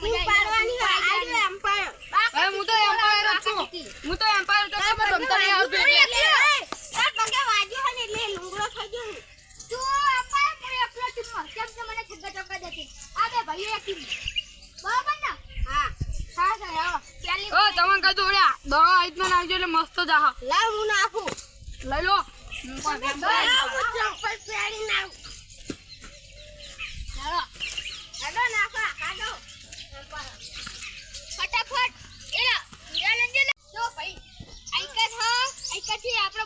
તું પાડવાની આજો એમ્પાયર હવે હું તો એમ્પાયર જ છું હું તો એમ્પાયર તો ખબર રમતા નહીં આવતું એટલે આ પગે વાગ્યો ને એટલે લુંગડો થઈ ગયો તું એમ્પાયર હું એકલો ટીમમાં કેમ કે મને છગ્ગા ચોગ્ગા દેતી આ બે ભાઈઓ એક ટીમ બરાબર ને હા સારું આવો પેલી ઓ તમને કહી દઉં ઓલા દવા આઈટમાં નાખજો એટલે મસ્ત જાહા લાવ હું નાખું લઈ લો હું પણ એમ્પાયર હું ચંપલ પહેરી નાખ ચાલો કાઢો નાખો કાઢો ફટાફટ એલા હીરા લંજે તો ભાઈ આઈકાથી આપણે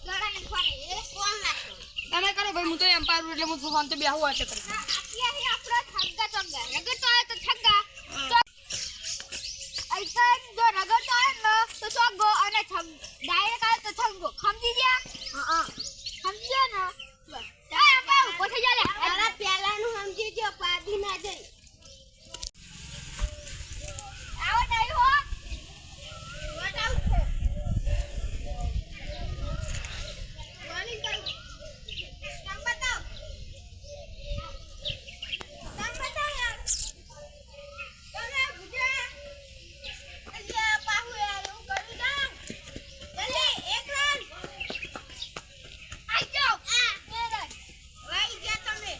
લડા નાખવાની એ કોણ નાખો તમે કરો ભાઈ હું તો એમ્પાયર એટલે હું શાંતિ બેહું હશે કરી આટલી આપણો છગ્ગા ચોગ્ગા રગડતો આવે તો છગ્ગા આઈકન જો રગડતો આવે ને તો ચોગ્ગો અને ડાયરેક્ટ આવે તો છગ્ગો સમજી ગયા હા સમજ્યો ને બસ ચાલ આપણે ઉભો થઈ જા લે તારા પેલાનું સમજી જો પાડી ના જઈ આવો નહીં હો બતાવ છે વાલી કર કામ બતાવ યાર તમે ગુજા અલ્યા પાહુ યાર હું કરી દઉં જલ્દી એક રન આઈ જાઓ આ બે રન વાઈ ગયા તમે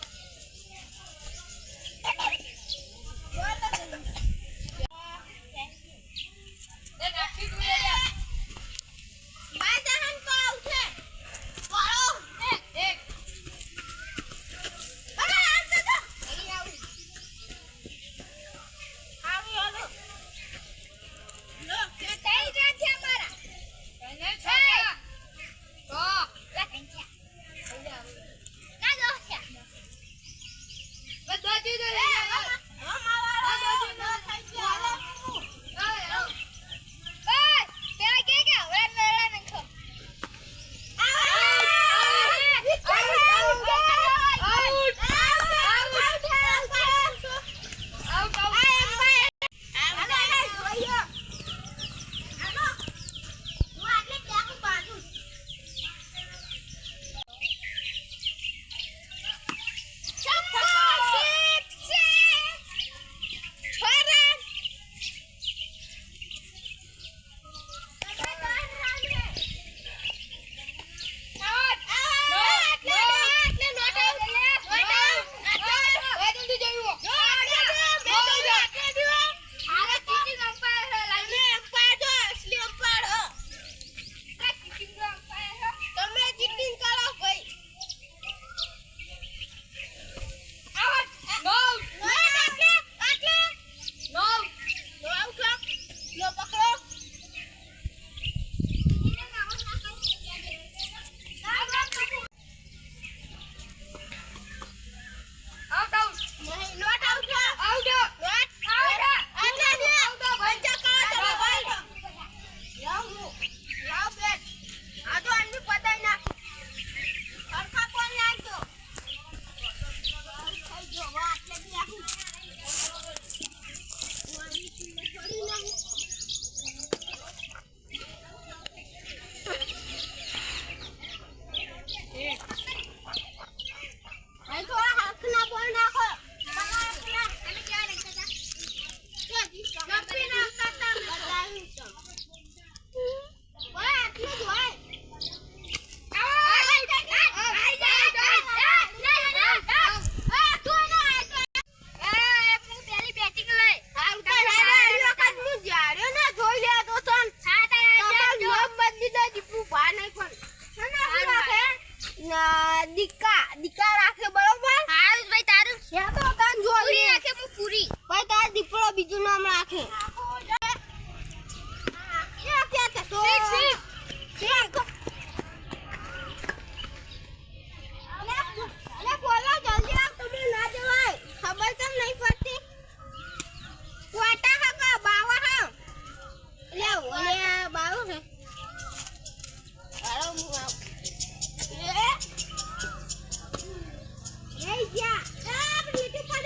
દીકા રાખે બરોબર હારું ભાઈ તારું યા તો કાન જોઈ પૂરી રાખે હું પૂરી ભાઈ તાર દીપડો બીજું નામ રાખે ક્યાં છે તો અલે બોલો જલ્દી આવ તમે ના જવાય ખબર કેમ નહીં પડતી વાટા હા બાવા હા લે ઓલે બાવો છે અરે હું આવ એ જા આ બીટી પર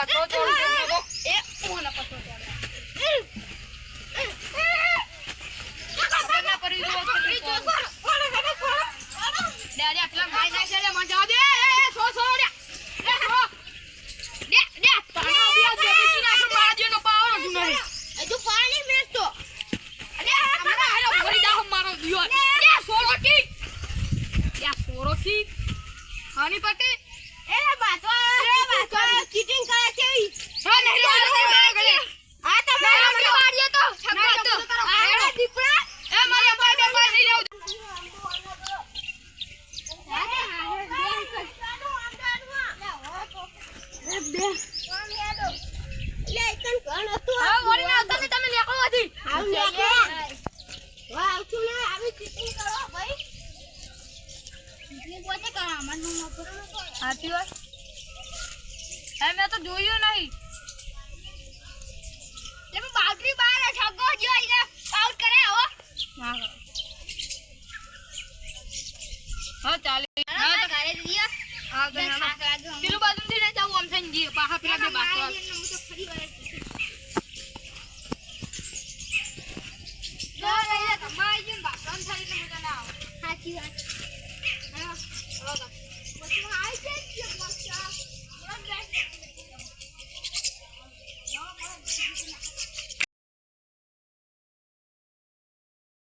પથરો તોડો એ ઓના પથરો તોડો ના પડી જો ડેડી આટલા માઈ નાખે લે મને જાવ દે સો લે પાણી અભી જબી નાખ મારજો નો પાવર જ નહીં એ તું પાણી મેસતો અરે અમારા હાલો મરી જાવ મારો દિયો લે સોરોકી હાની પટી એ બાતો ચીટિંગ કરે છે હા નહીં ગલે આ તમે માર્યો તો છક્કો તો આ દીપડા એ મારા ભાઈ બે ભાઈ નહીં રહેવું હા મરી ના આવતા તમે લેકો હતી સાચી વાત એ મેં તો જોયું નહીં લે બાઉન્ડ્રી બહાર છગ્ગો જો આઈને આઉટ કરે હો હા ચાલે હા તો ઘરે દિયા હા ગણા પેલું બાજુ થી ને જાવ આમ થઈને જી પાહા પેલા બે બાતો ના લઈને તમારી જેમ બાપરાન થાળી ને મજા ના આવે સાચી વાત